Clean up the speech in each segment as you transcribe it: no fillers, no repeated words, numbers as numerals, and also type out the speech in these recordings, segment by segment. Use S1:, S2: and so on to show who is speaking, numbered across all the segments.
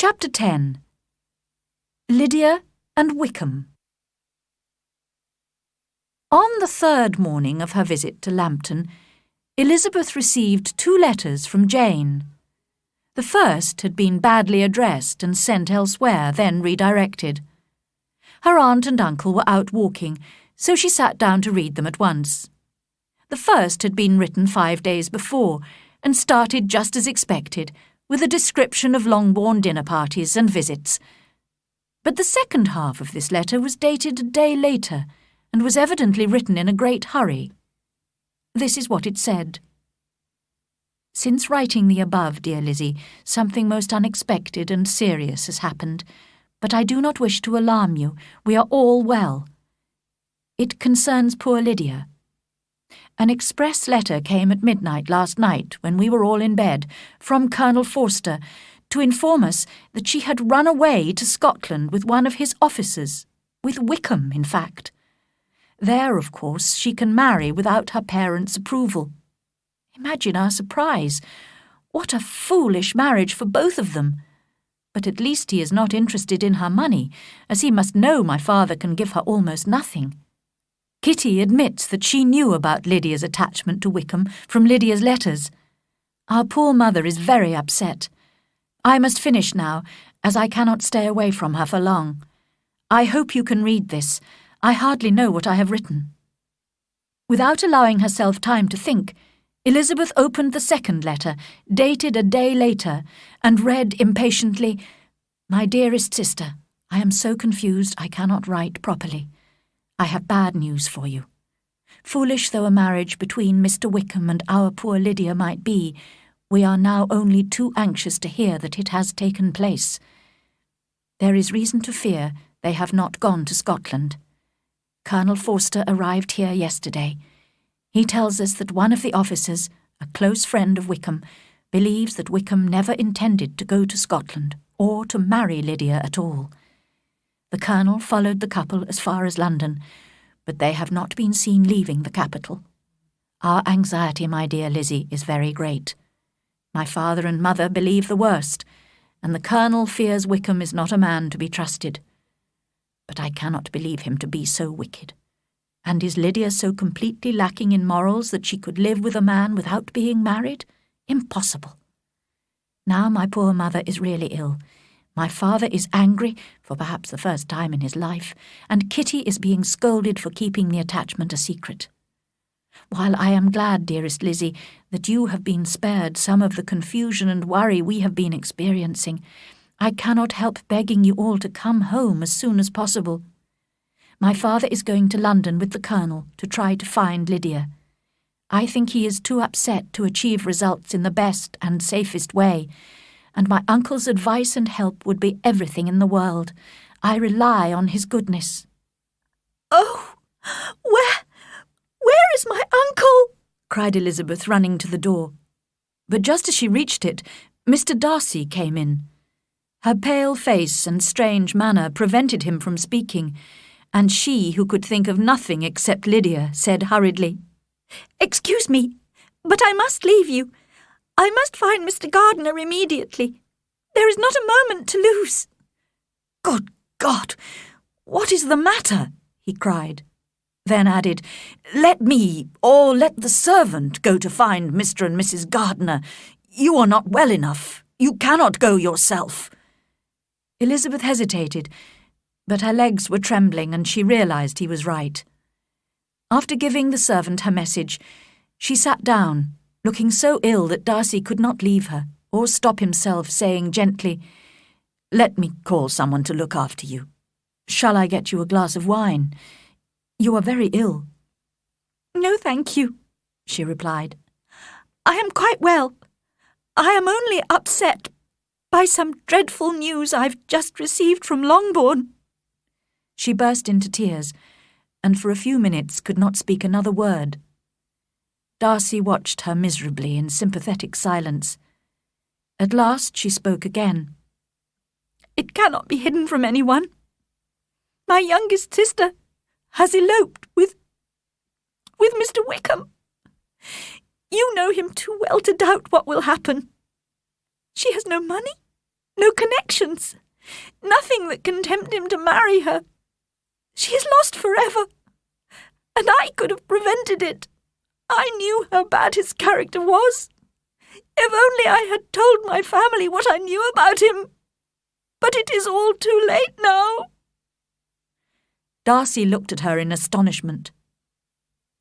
S1: Chapter 10. Lydia and Wickham. On the third morning of her visit to Lambton, Elizabeth received 2 letters from Jane. The first had been badly addressed and sent elsewhere, then redirected. Her aunt and uncle were out walking, so she sat down to read them at once. The first had been written 5 days before, and started just as expected, with a description of Longbourn dinner parties and visits. But the second half of this letter was dated a day later, and was evidently written in a great hurry. This is what it said. Since writing the above, dear Lizzie, something most unexpected and serious has happened, but I do not wish to alarm you. We are all well. It concerns poor Lydia. An express letter came at midnight last night, when we were all in bed, from Colonel Forster, to inform us that she had run away to Scotland with one of his officers, with Wickham, in fact. There, of course, she can marry without her parents' approval. Imagine our surprise. What a foolish marriage for both of them. But at least he is not interested in her money, as he must know my father can give her almost nothing. Kitty admits that she knew about Lydia's attachment to Wickham from Lydia's letters. Our poor mother is very upset. I must finish now, as I cannot stay away from her for long. I hope you can read this. I hardly know what I have written. Without allowing herself time to think, Elizabeth opened the second letter, dated a day later, and read impatiently, "My dearest sister, I am so confused I cannot write properly. I have bad news for you. Foolish though a marriage between Mr. Wickham and our poor Lydia might be, we are now only too anxious to hear that it has taken place. There is reason to fear they have not gone to Scotland. Colonel Forster arrived here yesterday. He tells us that one of the officers, a close friend of Wickham, believes that Wickham never intended to go to Scotland or to marry Lydia at all. The Colonel followed the couple as far as London, but they have not been seen leaving the capital. Our anxiety, my dear Lizzie, is very great. My father and mother believe the worst, and the Colonel fears Wickham is not a man to be trusted. But I cannot believe him to be so wicked. And is Lydia so completely lacking in morals that she could live with a man without being married? Impossible. Now my poor mother is really ill. My father is angry, for perhaps the first time in his life, and Kitty is being scolded for keeping the attachment a secret. While I am glad, dearest Lizzie, that you have been spared some of the confusion and worry we have been experiencing, I cannot help begging you all to come home as soon as possible. My father is going to London with the Colonel to try to find Lydia. I think he is too upset to achieve results in the best and safest way, and my uncle's advice and help would be everything in the world. I rely on his goodness."
S2: "Oh, where is my uncle?"
S1: cried Elizabeth, running to the door. But just as she reached it, Mr. Darcy came in. Her pale face and strange manner prevented him from speaking, and she, who could think of nothing except Lydia, said hurriedly,
S2: "Excuse me, but I must leave you. I must find Mr. Gardiner immediately. There is not a moment to lose."
S1: "Good God! What is the matter?" he cried. Then added, "Let me, or let the servant, go to find Mr. and Mrs. Gardiner. You are not well enough. You cannot go yourself." Elizabeth hesitated, but her legs were trembling and she realized he was right. After giving the servant her message, she sat down, looking so ill that Darcy could not leave her, or stop himself, saying gently, "Let me call someone to look after you. Shall I get you a glass of wine? You are very ill."
S2: "No, thank you," she replied. "I am quite well. I am only upset by some dreadful news I've just received from Longbourn."
S1: She burst into tears, and for a few minutes could not speak another word. Darcy watched her miserably in sympathetic silence. At last she spoke again.
S2: "It cannot be hidden from anyone. My youngest sister has eloped with Mr. Wickham. You know him too well to doubt what will happen. She has no money, no connections, nothing that can tempt him to marry her. She is lost forever, and I could have prevented it. I knew how bad his character was. If only I had told my family what I knew about him. But it is all too late now."
S1: Darcy looked at her in astonishment.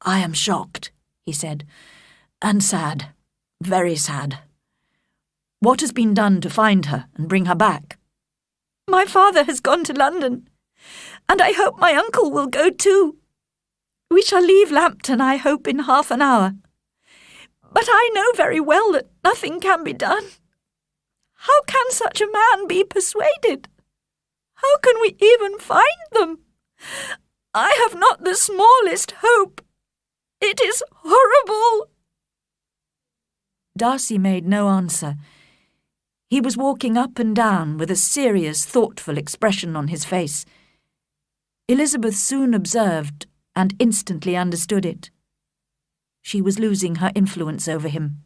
S1: "I am shocked," he said, "and sad, very sad. What has been done to find her and bring her back?"
S2: "My father has gone to London, and I hope my uncle will go too. We shall leave Lambton, I hope, in half an hour. But I know very well that nothing can be done. How can such a man be persuaded? How can we even find them? I have not the smallest hope. It is horrible."
S1: Darcy made no answer. He was walking up and down with a serious, thoughtful expression on his face. Elizabeth soon observed and instantly understood it. She was losing her influence over him.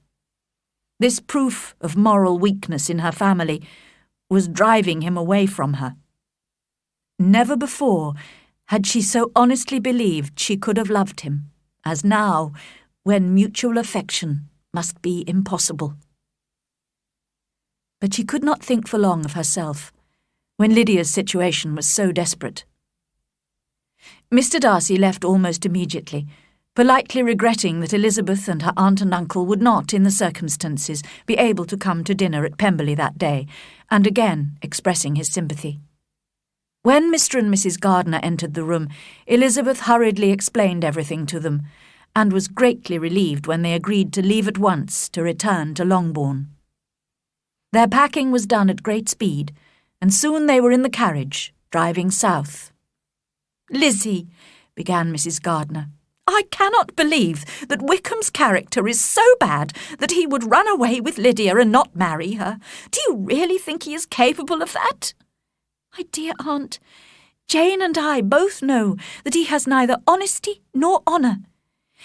S1: This proof of moral weakness in her family was driving him away from her. Never before had she so honestly believed she could have loved him, as now, when mutual affection must be impossible. But she could not think for long of herself, when Lydia's situation was so desperate. Mr. Darcy left almost immediately, politely regretting that Elizabeth and her aunt and uncle would not, in the circumstances, be able to come to dinner at Pemberley that day, and again expressing his sympathy. When Mr. and Mrs. Gardiner entered the room, Elizabeth hurriedly explained everything to them, and was greatly relieved when they agreed to leave at once to return to Longbourn. Their packing was done at great speed, and soon they were in the carriage, driving south.
S2: "Lizzie,"
S1: began Mrs. Gardiner,
S2: "I cannot believe that Wickham's character is so bad that he would run away with Lydia and not marry her. Do you really think he is capable of that?"
S1: "My dear aunt, Jane and I both know that he has neither honesty nor honour.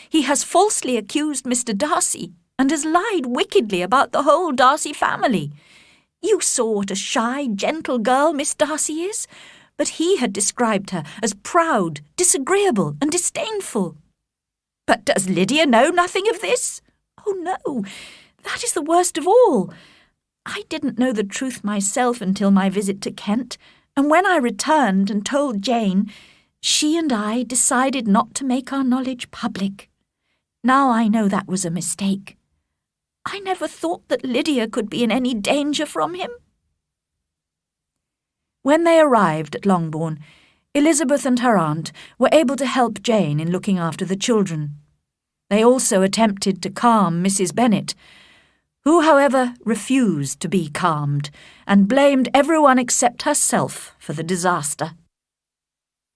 S1: He has falsely accused Mr. Darcy and has lied wickedly about the whole Darcy family. You saw what a shy, gentle girl Miss Darcy is, but he had described her as proud, disagreeable, and disdainful."
S2: "But does Lydia know nothing of this?"
S1: "Oh, no, that is the worst of all. I didn't know the truth myself until my visit to Kent, and when I returned and told Jane, she and I decided not to make our knowledge public. Now I know that was a mistake. I never thought that Lydia could be in any danger from him." When they arrived at Longbourn, Elizabeth and her aunt were able to help Jane in looking after the children. They also attempted to calm Mrs. Bennet, who, however, refused to be calmed and blamed everyone except herself for the disaster.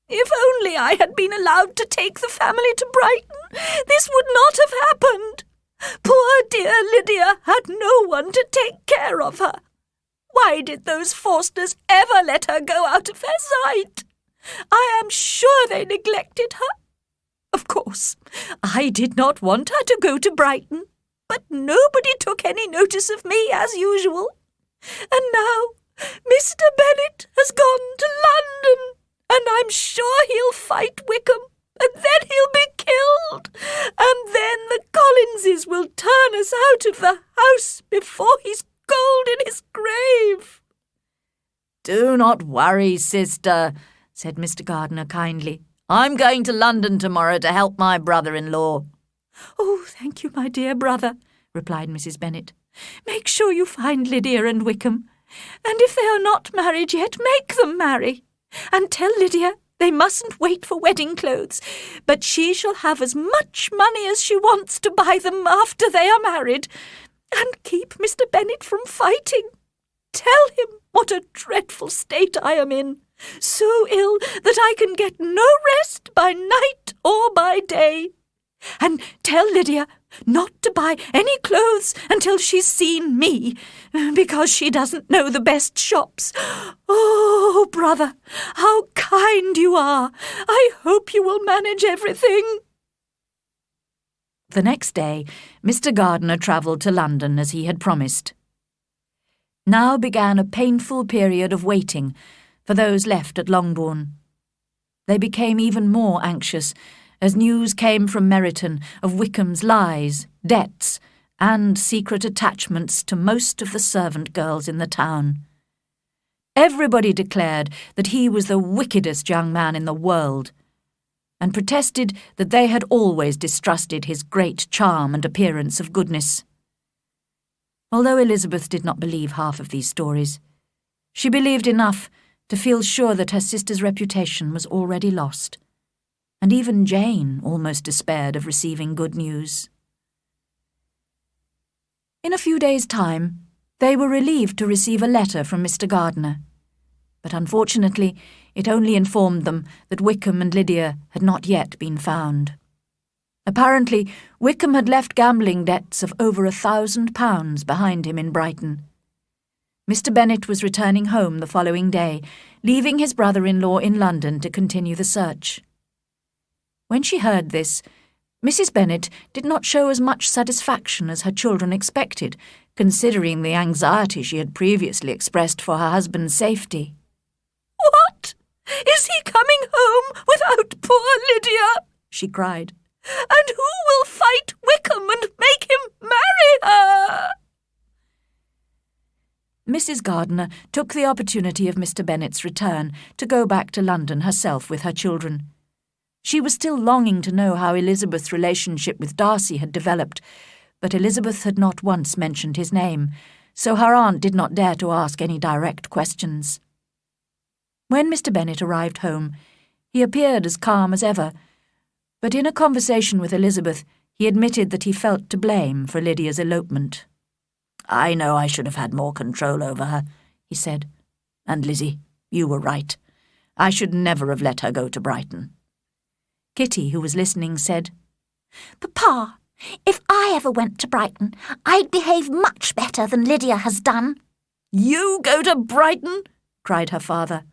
S2: "If only I had been allowed to take the family to Brighton, this would not have happened. Poor dear Lydia had no one to take care of her. Why did those Forsters ever let her go out of their sight? I am sure they neglected her. Of course, I did not want her to go to Brighton, but nobody took any notice of me as usual. And now Mr. Bennet has gone to London, and I'm sure he'll fight Wickham, and then he'll be killed, and then the Collinses will turn us out of the house before he's cold in his grave."
S1: "Do not worry, sister," said Mr. Gardiner kindly. "I'm going to London tomorrow to help my brother-in-law."
S2: "Oh, thank you, my dear brother," replied Mrs. Bennet. "Make sure you find Lydia and Wickham, and if they are not married yet, make them marry. And tell Lydia they mustn't wait for wedding clothes, but she shall have as much money as she wants to buy them after they are married. And keep Mr. Bennet from fighting. Tell him what a dreadful state I am in, so ill that I can get no rest by night or by day. And tell Lydia not to buy any clothes until she's seen me, because she doesn't know the best shops. Oh, brother, how kind you are! I hope you will manage everything."
S1: The next day, Mr. Gardiner travelled to London as he had promised. Now began a painful period of waiting for those left at Longbourn. They became even more anxious as news came from Meryton of Wickham's lies, debts, and secret attachments to most of the servant girls in the town. Everybody declared that he was the wickedest young man in the world, and protested that they had always distrusted his great charm and appearance of goodness. Although Elizabeth did not believe half of these stories, she believed enough to feel sure that her sister's reputation was already lost, and even Jane almost despaired of receiving good news. In a few days' time, they were relieved to receive a letter from Mr. Gardiner, but unfortunately it only informed them that Wickham and Lydia had not yet been found. Apparently, Wickham had left gambling debts of over £1,000 behind him in Brighton. Mr. Bennet was returning home the following day, leaving his brother-in-law in London to continue the search. When she heard this, Mrs. Bennet did not show as much satisfaction as her children expected, considering the anxiety she had previously expressed for her husband's safety.
S2: "What? Is he coming home without poor Lydia?" she cried. "And who will fight Wickham and make him marry her?"
S1: Mrs. Gardiner took the opportunity of Mr. Bennet's return to go back to London herself with her children. She was still longing to know how Elizabeth's relationship with Darcy had developed, but Elizabeth had not once mentioned his name, so her aunt did not dare to ask any direct questions. When Mr. Bennet arrived home, he appeared as calm as ever, but in a conversation with Elizabeth, he admitted that he felt to blame for Lydia's elopement. "I know I should have had more control over her," he said. "And Lizzie, you were right. I should never have let her go to Brighton." Kitty, who was listening, said,
S3: "Papa, if I ever went to Brighton, I'd behave much better than Lydia has done."
S2: "You go to Brighton?" cried her father.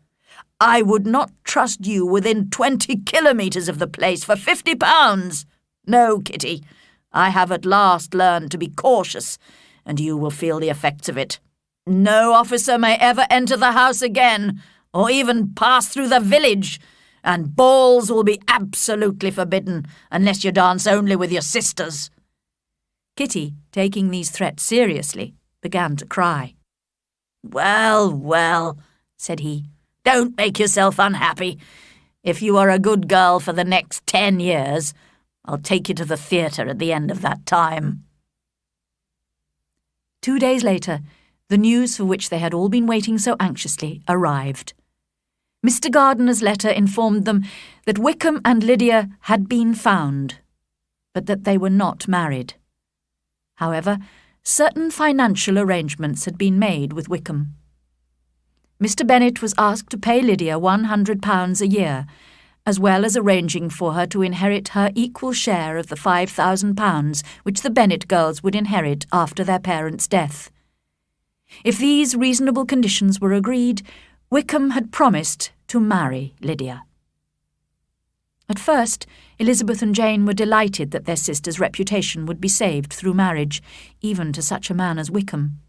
S2: "I would not trust you within 20 kilometres of the place for £50. No, Kitty, I have at last learned to be cautious, and you will feel the effects of it. No officer may ever enter the house again, or even pass through the village, and balls will be absolutely forbidden unless you dance only with your sisters."
S1: Kitty, taking these threats seriously, began to cry.
S2: "Well, well," said he, "don't make yourself unhappy. If you are a good girl for the next 10 years, I'll take you to the theatre at the end of that time."
S1: 2 days later, the news for which they had all been waiting so anxiously arrived. Mr. Gardiner's letter informed them that Wickham and Lydia had been found, but that they were not married. However, certain financial arrangements had been made with Wickham. Mr. Bennet was asked to pay Lydia £100 a year, as well as arranging for her to inherit her equal share of the £5,000 which the Bennet girls would inherit after their parents' death. If these reasonable conditions were agreed, Wickham had promised to marry Lydia. At first, Elizabeth and Jane were delighted that their sister's reputation would be saved through marriage, even to such a man as Wickham.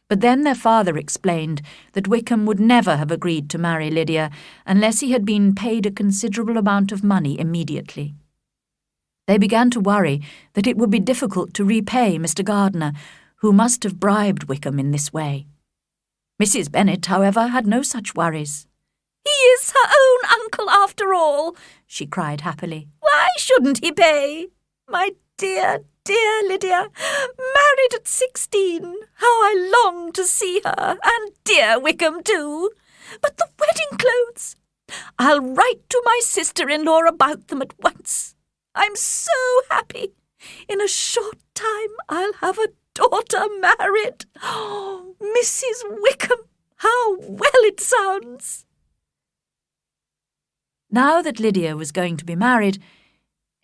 S1: But then their father explained that Wickham would never have agreed to marry Lydia unless he had been paid a considerable amount of money immediately. They began to worry that it would be difficult to repay Mr. Gardiner, who must have bribed Wickham in this way. Mrs. Bennet, however, had no such worries.
S2: "He is her own uncle after all," she cried happily. "Why shouldn't he pay? My dear, dear Lydia, married at 16. How I long to see her, and dear Wickham too. But the wedding clothes! I'll write to my sister-in-law about them at once. I'm so happy. In a short time I'll have a daughter married. Oh, Mrs. Wickham, how well it sounds!"
S1: Now that Lydia was going to be married,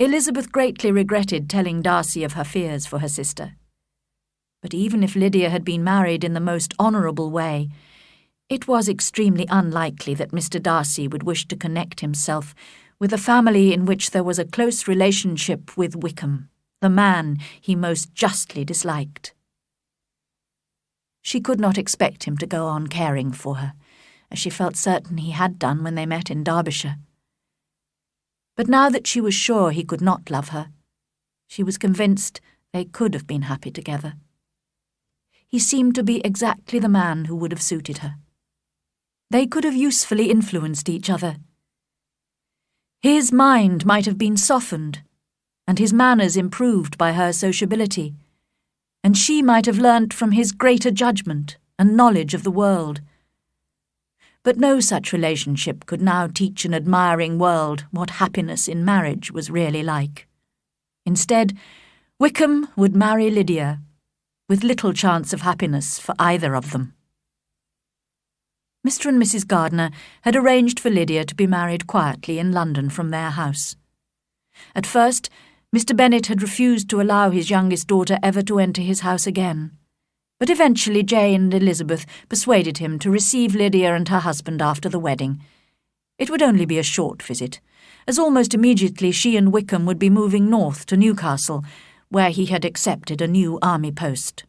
S1: Elizabeth greatly regretted telling Darcy of her fears for her sister. But even if Lydia had been married in the most honourable way, it was extremely unlikely that Mr. Darcy would wish to connect himself with a family in which there was a close relationship with Wickham, the man he most justly disliked. She could not expect him to go on caring for her, as she felt certain he had done when they met in Derbyshire. But now that she was sure he could not love her, she was convinced they could have been happy together. He seemed to be exactly the man who would have suited her. They could have usefully influenced each other. His mind might have been softened, and his manners improved by her sociability, and she might have learnt from his greater judgment and knowledge of the world. But no such relationship could now teach an admiring world what happiness in marriage was really like. Instead, Wickham would marry Lydia, with little chance of happiness for either of them. Mr. and Mrs. Gardiner had arranged for Lydia to be married quietly in London from their house. At first, Mr. Bennet had refused to allow his youngest daughter ever to enter his house again, but eventually Jane and Elizabeth persuaded him to receive Lydia and her husband after the wedding. It would only be a short visit, as almost immediately she and Wickham would be moving north to Newcastle, where he had accepted a new army post.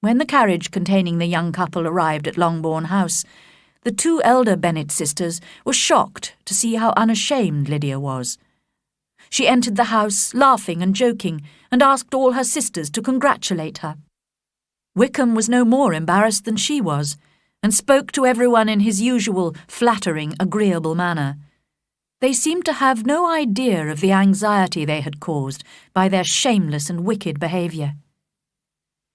S1: When the carriage containing the young couple arrived at Longbourn House, the two elder Bennet sisters were shocked to see how unashamed Lydia was. She entered the house laughing and joking, and asked all her sisters to congratulate her. Wickham was no more embarrassed than she was, and spoke to everyone in his usual flattering, agreeable manner. They seemed to have no idea of the anxiety they had caused by their shameless and wicked behaviour.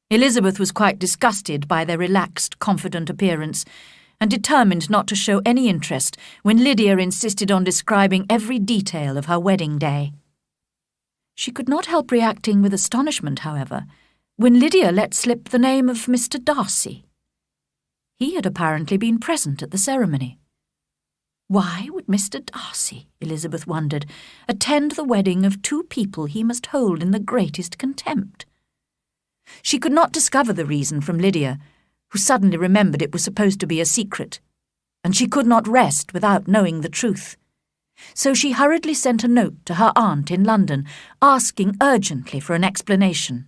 S1: Elizabeth was quite disgusted by their relaxed, confident appearance, and determined not to show any interest when Lydia insisted on describing every detail of her wedding day. She could not help reacting with astonishment, however, when Lydia let slip the name of Mr. Darcy. He had apparently been present at the ceremony. Why would Mr. Darcy, Elizabeth wondered, attend the wedding of two people he must hold in the greatest contempt? She could not discover the reason from Lydia, who suddenly remembered it was supposed to be a secret, and she could not rest without knowing the truth. So she hurriedly sent a note to her aunt in London, asking urgently for an explanation.